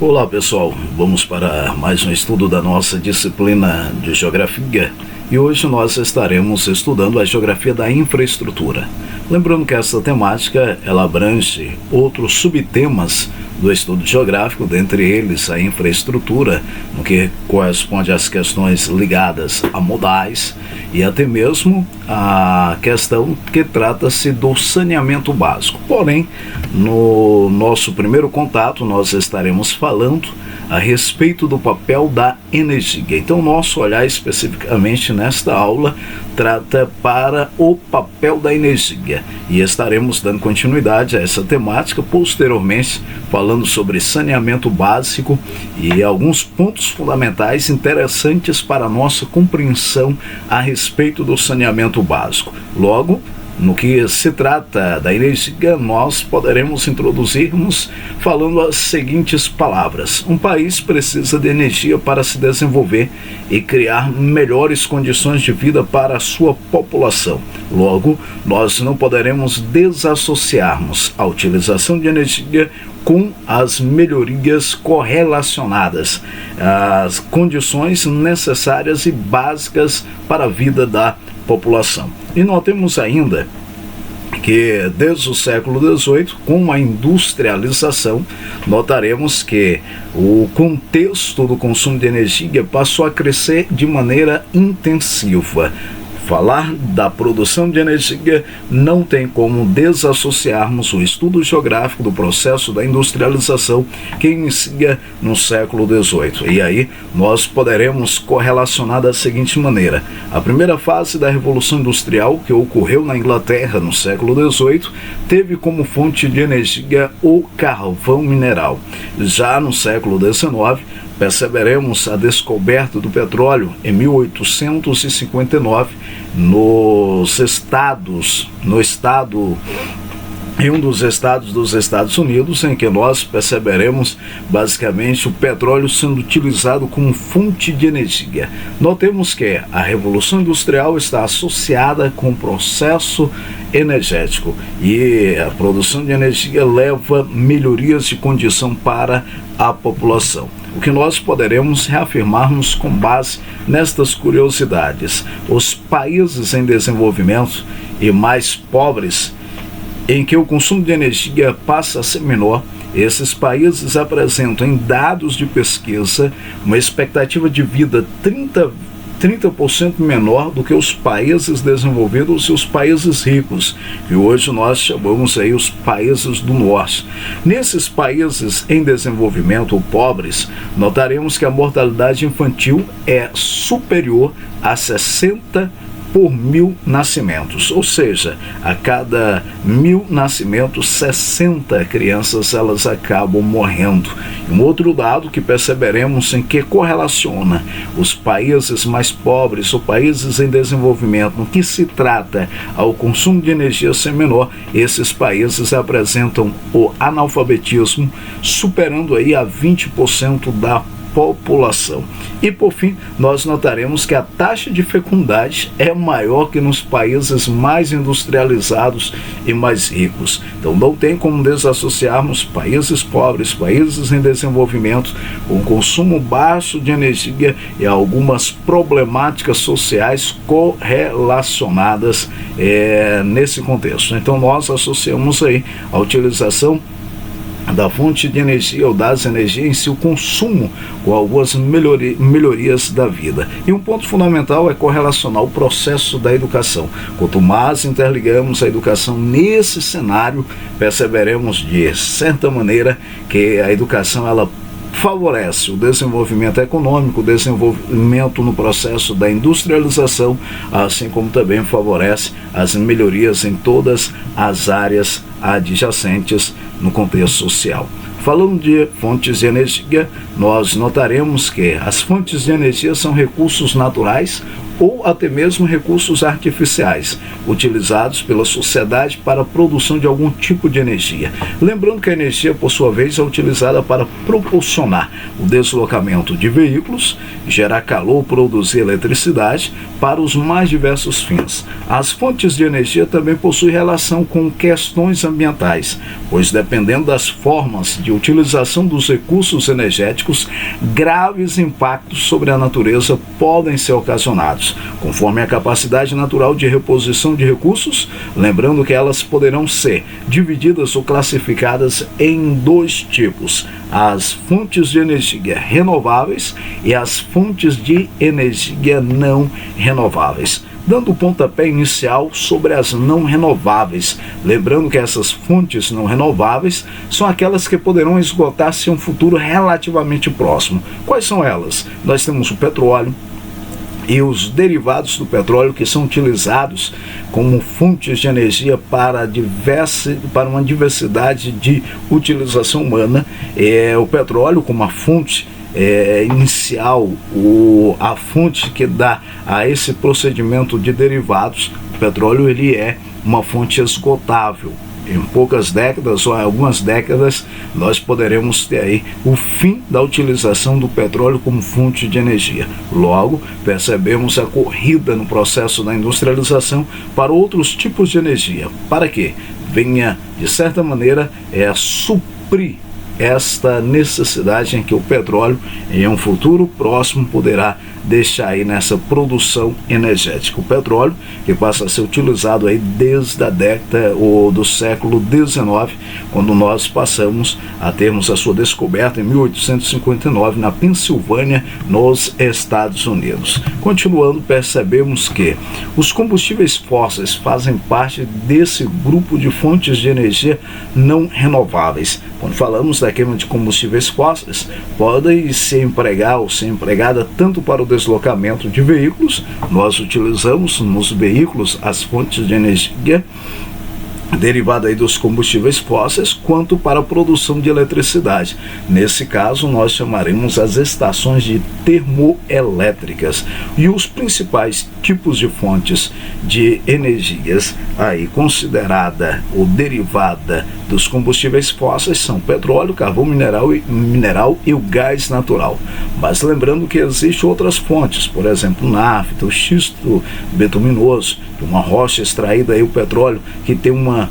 Olá pessoal, vamos para mais um estudo da nossa disciplina de Geografia e hoje nós estaremos estudando a Geografia da Infraestrutura. Lembrando que essa temática ela abrange outros subtemas do estudo geográfico, dentre eles a infraestrutura, no que corresponde às questões ligadas a modais e até mesmo a questão que trata-se do saneamento básico. Porém, no nosso primeiro contato, nós estaremos falando a respeito do papel da energia. Então, nosso olhar especificamente nesta aula trata para o papel da energia e estaremos dando continuidade a essa temática posteriormente, falando sobre saneamento básico e alguns pontos fundamentais interessantes para a nossa compreensão a respeito do saneamento básico. Logo, no que se trata da energia, nós poderemos introduzirmos falando as seguintes palavras. Um país precisa de energia para se desenvolver e criar melhores condições de vida para a sua população. Logo, nós não poderemos desassociarmos a utilização de energia com as melhorias correlacionadas às condições necessárias e básicas para a vida da população. E notemos ainda que desde o século XVIII, com a industrialização, notaremos que o contexto do consumo de energia passou a crescer de maneira intensiva. Falar da produção de energia não tem como desassociarmos o estudo geográfico do processo da industrialização que inicia no século XVIII. E aí nós poderemos correlacionar da seguinte maneira. A primeira fase da Revolução Industrial, que ocorreu na Inglaterra no século XVIII, teve como fonte de energia o carvão mineral. Já no século XIX, perceberemos a descoberta do petróleo em 1859 em um dos estados dos Estados Unidos, em que nós perceberemos basicamente o petróleo sendo utilizado como fonte de energia. Notemos que a Revolução Industrial está associada com o processo energético e a produção de energia leva melhorias de condição para a população. O que nós poderemos reafirmarmos com base nestas curiosidades. Os países em desenvolvimento e mais pobres, em que o consumo de energia passa a ser menor, esses países apresentam em dados de pesquisa uma expectativa de vida 30% menor do que os países desenvolvidos e os países ricos, que hoje nós chamamos aí os países do norte. Nesses países em desenvolvimento ou pobres, notaremos que a mortalidade infantil é superior a 60 por 1.000 nascimentos, ou seja, a cada 1.000 nascimentos, 60 crianças elas acabam morrendo. Um outro dado que perceberemos em que correlaciona os países mais pobres ou países em desenvolvimento, no que se trata ao consumo de energia ser menor, esses países apresentam o analfabetismo superando aí a 20% da população. E por fim, nós notaremos que a taxa de fecundidade é maior que nos países mais industrializados e mais ricos. Então não tem como desassociarmos países pobres, países em desenvolvimento, com consumo baixo de energia e algumas problemáticas sociais correlacionadas nesse contexto. Então nós associamos aí a utilização da fonte de energia ou das energias em si, o consumo com algumas melhorias da vida. E um ponto fundamental é correlacionar o processo da educação. Quanto mais interligamos a educação nesse cenário, perceberemos de certa maneira que a educação ela favorece o desenvolvimento econômico, o desenvolvimento no processo da industrialização, assim como também favorece as melhorias em todas as áreas adjacentes no contexto social. Falando de fontes de energia, nós notaremos que as fontes de energia são recursos naturais ou até mesmo recursos artificiais, utilizados pela sociedade para a produção de algum tipo de energia. Lembrando que a energia, por sua vez, é utilizada para proporcionar o deslocamento de veículos, gerar calor, produzir eletricidade para os mais diversos fins. As fontes de energia também possuem relação com questões ambientais, pois dependendo das formas de utilização dos recursos energéticos, graves impactos sobre a natureza podem ser ocasionados, conforme a capacidade natural de reposição de recursos, lembrando que elas poderão ser divididas ou classificadas em dois tipos: as fontes de energia renováveis e as fontes de energia não renováveis. Dando o pontapé inicial sobre as não renováveis, lembrando que essas fontes não renováveis são aquelas que poderão esgotar-se em um futuro relativamente próximo. Quais são elas? Nós temos o petróleo e os derivados do petróleo, que são utilizados como fontes de energia para uma diversidade de utilização humana. O petróleo como a fonte inicial, a fonte que dá a esse procedimento de derivados. O petróleo ele é uma fonte esgotável. Em poucas décadas ou em algumas décadas nós poderemos ter aí o fim da utilização do petróleo como fonte de energia. Logo, percebemos a corrida no processo da industrialização para outros tipos de energia, para que venha, de certa maneira, suprir esta necessidade em que o petróleo, em um futuro próximo, poderá deixar aí nessa produção energética. O petróleo que passa a ser utilizado aí desde a década do século XIX, quando nós passamos a termos a sua descoberta em 1859 na Pensilvânia, nos Estados Unidos. Continuando, percebemos que os combustíveis fósseis fazem parte desse grupo de fontes de energia não renováveis. Quando falamos da queima de combustíveis fósseis, podem se empregar ou ser empregada tanto para o deslocamento de veículos. Nós utilizamos nos veículos as fontes de energia derivada aí dos combustíveis fósseis, quanto para a produção de eletricidade. Nesse caso, nós chamaremos as estações de termoelétricas. E os principais tipos de fontes de energias aí considerada ou derivada dos combustíveis fósseis são petróleo, carvão mineral e o gás natural. Mas lembrando que existem outras fontes, por exemplo, nafta, o xisto bituminoso, uma rocha extraída aí, o petróleo, que tem uma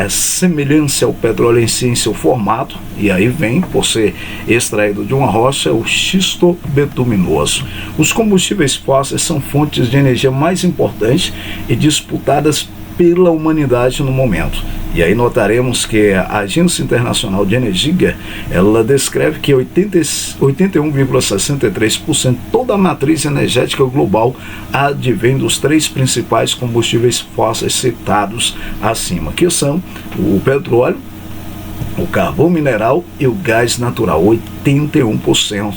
semelhança ao petróleo em si, em seu formato, e aí vem, por ser extraído de uma rocha, o xisto bituminoso. Os combustíveis fósseis são fontes de energia mais importantes e disputadas pela humanidade no momento. E aí notaremos que a Agência Internacional de Energia, ela descreve que 81,63% toda a matriz energética global advém dos três principais combustíveis fósseis citados acima, que são o petróleo, o carvão mineral e o gás natural. 81%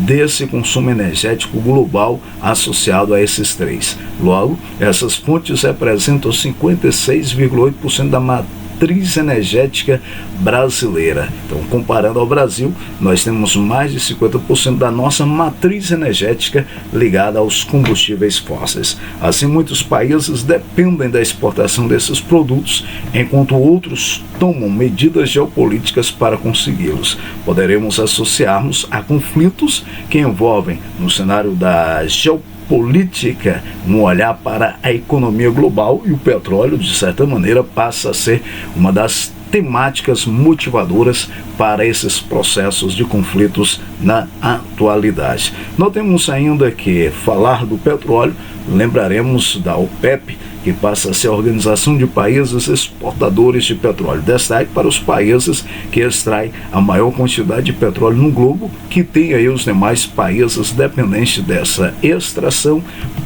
desse consumo energético global associado a esses três. Logo, essas fontes representam 56,8% da matriz energética brasileira. Então, comparando ao Brasil, nós temos mais de 50% da nossa matriz energética ligada aos combustíveis fósseis. Assim, muitos países dependem da exportação desses produtos, enquanto outros tomam medidas geopolíticas para consegui-los. Poderemos associarmos a conflitos que envolvem, no cenário da geopolítica, um olhar para a economia global, e o petróleo, de certa maneira, passa a ser uma das temáticas motivadoras para esses processos de conflitos na atualidade. Notemos ainda que falar do petróleo, lembraremos da OPEP, que passa a ser a Organização de Países Exportadores de Petróleo. Destaque para os países que extraem a maior quantidade de petróleo no globo, que tem aí os demais países dependentes dessa extração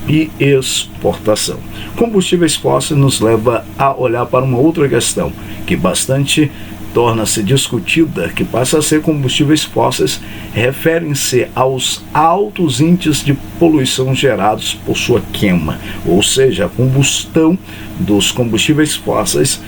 e exportação. Combustíveis fósseis nos leva a olhar para uma outra questão, que bastante torna-se discutida, que passa a ser combustíveis fósseis, referem-se aos altos índices de poluição gerados por sua queima, ou seja, a combustão dos combustíveis fósseis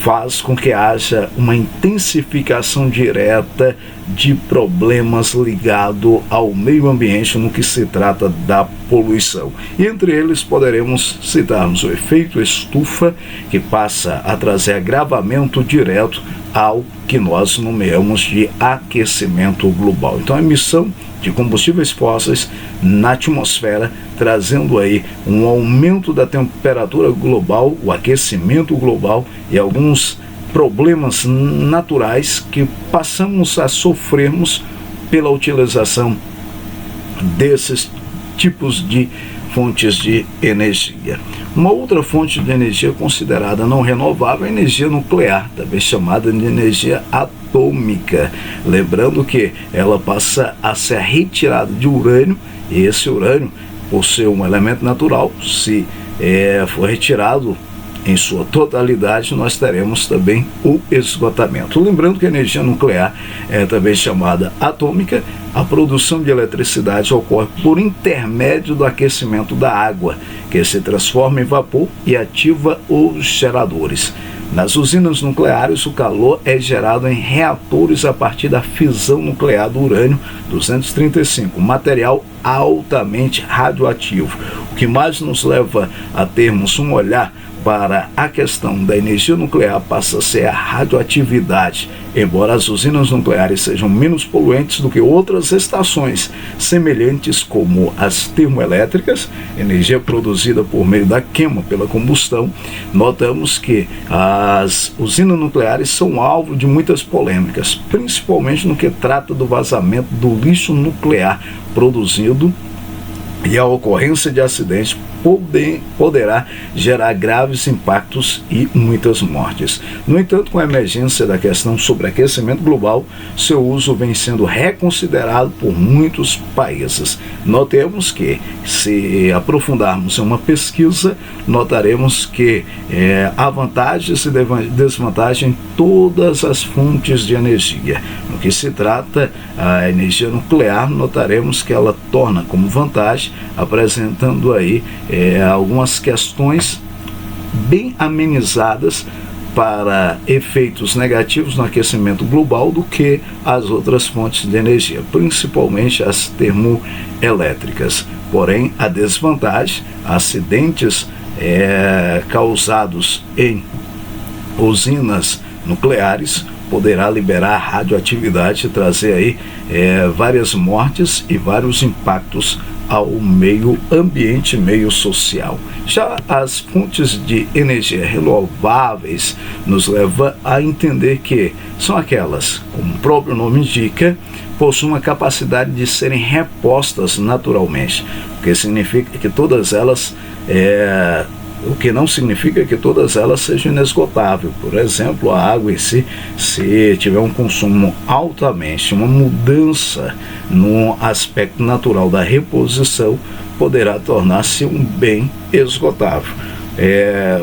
faz com que haja uma intensificação direta de problemas ligados ao meio ambiente no que se trata da poluição. E entre eles poderemos citarmos o efeito estufa, que passa a trazer agravamento direto ao que nós nomeamos de aquecimento global. Então, a emissão de combustíveis fósseis na atmosfera, trazendo aí um aumento da temperatura global, o aquecimento global e alguns problemas naturais que passamos a sofrermos pela utilização desses tipos de fontes de energia. Uma outra fonte de energia considerada não renovável é a energia nuclear, também chamada de energia atômica. Lembrando que ela passa a ser retirada de urânio, e esse urânio, por ser um elemento natural, se for retirado em sua totalidade, nós teremos também o esgotamento. Lembrando que a energia nuclear é também chamada atômica. A produção de eletricidade ocorre por intermédio do aquecimento da água, que se transforma em vapor e ativa os geradores. Nas usinas nucleares, o calor é gerado em reatores a partir da fissão nuclear do urânio-235, material altamente radioativo. O que mais nos leva a termos um olhar para a questão da energia nuclear passa a ser a radioatividade. Embora as usinas nucleares sejam menos poluentes do que outras estações semelhantes, como as termoelétricas, energia produzida por meio da queima pela combustão, notamos que as usinas nucleares são alvo de muitas polêmicas, principalmente no que trata do vazamento do lixo nuclear produzido, e a ocorrência de acidentes poderá gerar graves impactos e muitas mortes. No entanto, com a emergência da questão sobre aquecimento global, seu uso vem sendo reconsiderado por muitos países. Notemos que, se aprofundarmos em uma pesquisa, notaremos que há vantagens e desvantagens em todas as fontes de energia. No que se trata a energia nuclear, notaremos que ela torna como vantagem, apresentando aí algumas questões bem amenizadas para efeitos negativos no aquecimento global do que as outras fontes de energia, principalmente as termoelétricas. Porém, a desvantagem, acidentes causados em usinas nucleares, poderá liberar radioatividade e trazer aí várias mortes e vários impactos ao meio ambiente, meio social. Já as fontes de energia renováveis nos levam a entender que são aquelas, como o próprio nome indica, possuem uma capacidade de serem repostas naturalmente, o que significa que todas elas o que não significa que todas elas sejam inesgotáveis. Por exemplo, a água em si, se tiver um consumo altamente, uma mudança no aspecto natural da reposição, poderá tornar-se um bem esgotável.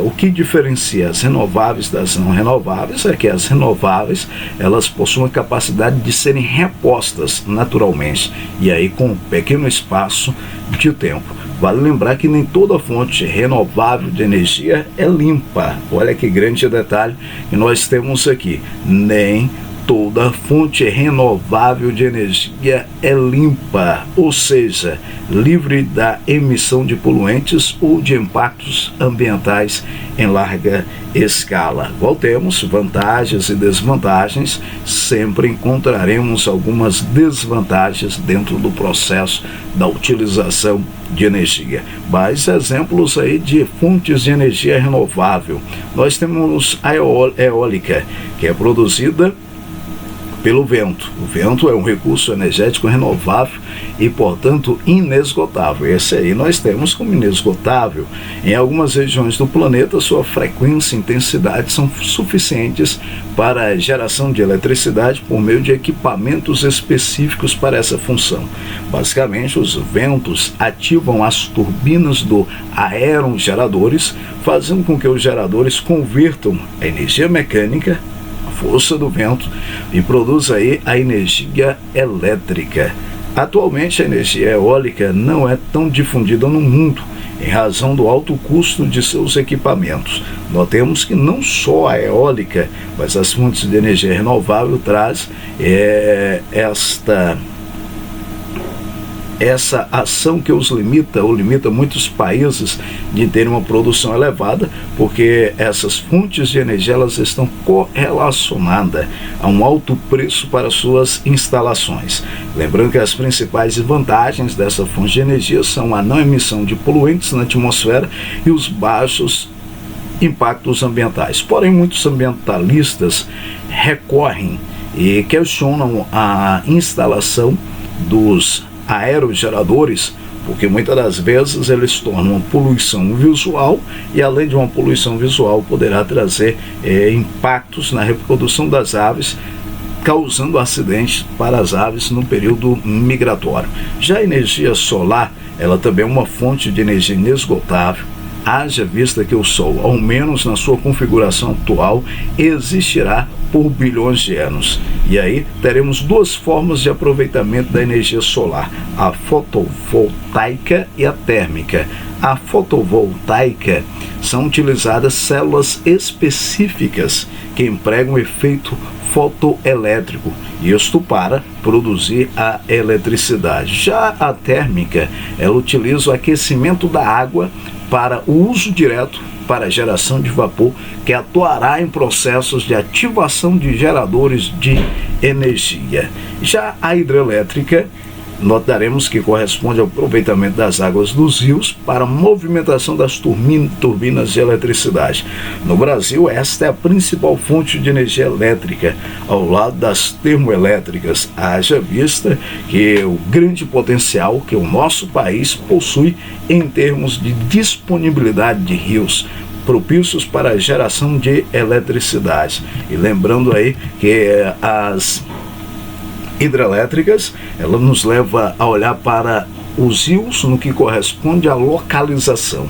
O que diferencia as renováveis das não renováveis é que as renováveis, elas possuem a capacidade de serem repostas naturalmente, e aí com um pequeno espaço de tempo. Vale lembrar que nem toda fonte renovável de energia é limpa. Olha que grande detalhe que nós temos aqui. Nem toda fonte renovável de energia é limpa, ou seja, livre da emissão de poluentes ou de impactos ambientais em larga escala. Igual temos vantagens e desvantagens, sempre encontraremos algumas desvantagens dentro do processo da utilização de energia. Mais exemplos aí de fontes de energia renovável. Nós temos a eólica, que é produzida pelo vento. O vento é um recurso energético renovável e, portanto, inesgotável. Esse aí nós temos como inesgotável. Em algumas regiões do planeta, sua frequência e intensidade são suficientes para a geração de eletricidade por meio de equipamentos específicos para essa função. Basicamente, os ventos ativam as turbinas do aerogeradores, fazendo com que os geradores convertam a energia mecânica, força do vento, e produz aí a energia elétrica. Atualmente a energia eólica não é tão difundida no mundo em razão do alto custo de seus equipamentos. Notemos que não só a eólica, mas as fontes de energia renovável traz essa ação que os limita, ou limita muitos países de terem uma produção elevada, porque essas fontes de energia elas estão correlacionadas a um alto preço para suas instalações. Lembrando que as principais vantagens dessa fonte de energia são a não emissão de poluentes na atmosfera e os baixos impactos ambientais. Porém, muitos ambientalistas recorrem e questionam a instalação dos aerogeradores, porque muitas das vezes eles tornam uma poluição visual e, além de uma poluição visual, poderá trazer impactos na reprodução das aves, causando acidentes para as aves no período migratório. Já a energia solar, ela também é uma fonte de energia inesgotável, haja vista que o Sol, ao menos na sua configuração atual, existirá por bilhões de anos. E aí teremos duas formas de aproveitamento da energia solar, a fotovoltaica e a térmica. A fotovoltaica são utilizadas células específicas que empregam efeito fotoelétrico, isto para produzir a eletricidade. Já a térmica, ela utiliza o aquecimento da água para o uso direto para a geração de vapor, que atuará em processos de ativação de geradores de energia. Já a hidrelétrica, notaremos que corresponde ao aproveitamento das águas dos rios para a movimentação das turbinas de eletricidade. No Brasil, esta é a principal fonte de energia elétrica, ao lado das termoelétricas, haja vista que o grande potencial que o nosso país possui em termos de disponibilidade de rios propícios para a geração de eletricidade. E lembrando aí que as hidrelétricas, ela nos leva a olhar para os rios no que corresponde à localização.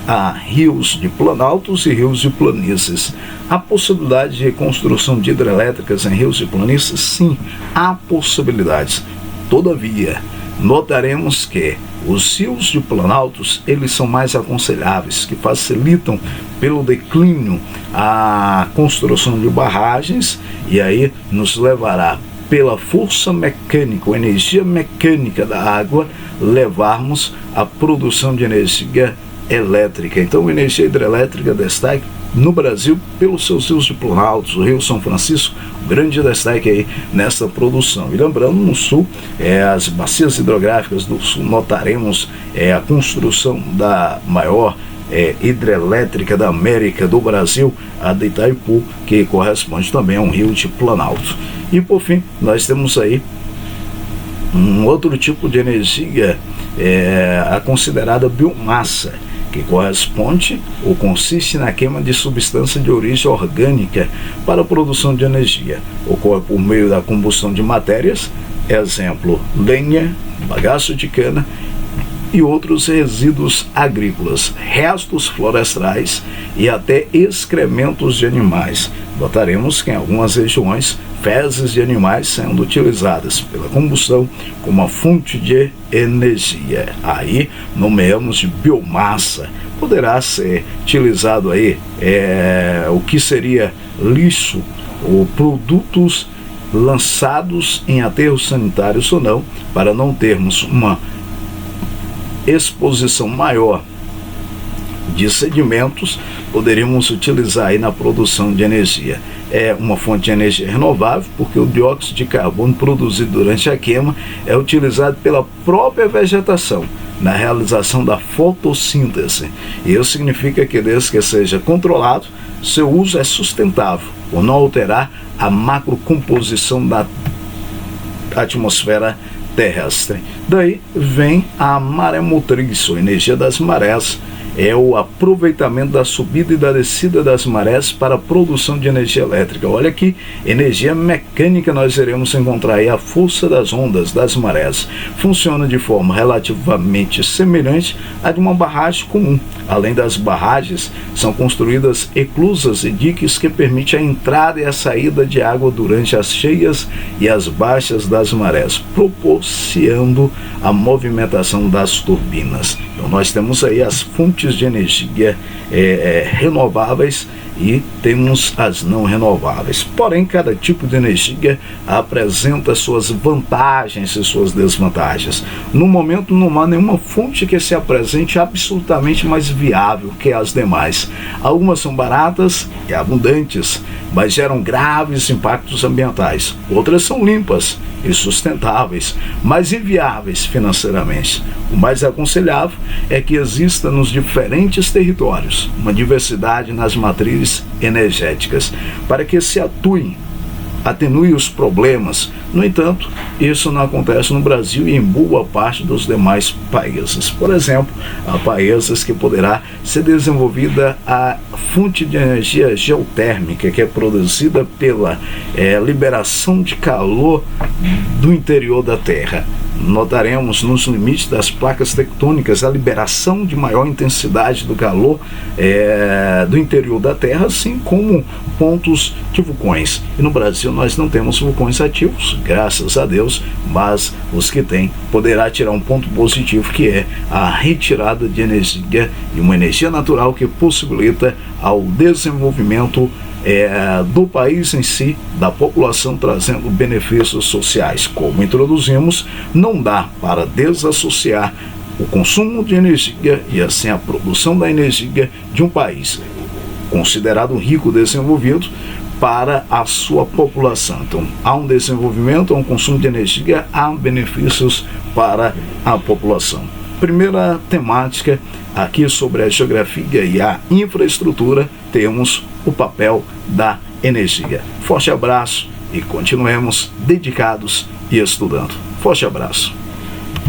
Há rios de planaltos e rios de planícies. Há possibilidade de construção de hidrelétricas em rios de planícies? Sim, há possibilidades. Todavia, notaremos que os rios de planaltos, eles são mais aconselháveis, que facilitam pelo declínio a construção de barragens, e aí nos levará pela força mecânica, ou energia mecânica da água, levarmos a produção de energia elétrica. Então, energia hidrelétrica destaque no Brasil pelos seus rios de planaltos, o Rio São Francisco, grande destaque aí nessa produção. E lembrando, no sul, as bacias hidrográficas do sul, notaremos a construção da maior hidrelétrica da América do Brasil, a de Itaipu, que corresponde também a um rio de planalto. E por fim, nós temos aí um outro tipo de energia, a considerada biomassa, que corresponde ou consiste na queima de substância de origem orgânica para a produção de energia. Ocorre por meio da combustão de matérias, exemplo, lenha, bagaço de cana e outros resíduos agrícolas, restos florestais e até excrementos de animais. Notaremos que em algumas regiões, fezes de animais sendo utilizadas pela combustão como uma fonte de energia. Aí nomeamos de biomassa. Poderá ser utilizado aí o que seria lixo ou produtos lançados em aterros sanitários ou não, para não termos uma exposição maior de sedimentos, poderíamos utilizar aí na produção de energia. É uma fonte de energia renovável, porque o dióxido de carbono produzido durante a queima é utilizado pela própria vegetação na realização da fotossíntese. Isso significa que, desde que seja controlado, seu uso é sustentável, por não alterar a macrocomposição da atmosfera terrestre. Daí vem a maremotriz, ou energia das marés, é o aproveitamento da subida e da descida das marés para a produção de energia elétrica. Olha que energia mecânica nós iremos encontrar aí, a força das ondas, das marés. Funciona de forma relativamente semelhante à de uma barragem comum. Além das barragens, são construídas eclusas e diques que permitem a entrada e a saída de água durante as cheias e as baixas das marés, proporcionando a movimentação das turbinas. Então nós temos aí as fontes de energia renováveis e temos as não renováveis. Porém, cada tipo de energia apresenta suas vantagens e suas desvantagens. No momento, não há nenhuma fonte que se apresente absolutamente mais viável que as demais. Algumas são baratas e abundantes, mas geram graves impactos ambientais. Outras são limpas e sustentáveis, mas inviáveis financeiramente. O mais aconselhável é que exista nos diferentes territórios uma diversidade nas matrizes energéticas, para que se atenue os problemas. No entanto, isso não acontece no Brasil e em boa parte dos demais países. Por exemplo, há países que poderá ser desenvolvida a fonte de energia geotérmica, que é produzida pela liberação de calor do interior da Terra. Notaremos nos limites das placas tectônicas a liberação de maior intensidade do calor do interior da Terra, assim como pontos de vulcões. E no Brasil nós não temos vulcões ativos, graças a Deus, mas os que têm poderá tirar um ponto positivo, que é a retirada de energia, e uma energia natural que possibilita ao desenvolvimento do país em si, da população, trazendo benefícios sociais. Como introduzimos, não dá para desassociar o consumo de energia e assim a produção da energia de um país considerado rico, desenvolvido, para a sua população. Então, há um desenvolvimento, há um consumo de energia, há benefícios para a população. Primeira temática aqui sobre a geografia e a infraestrutura, temos o papel da energia. Forte abraço e continuemos dedicados e estudando. Forte abraço.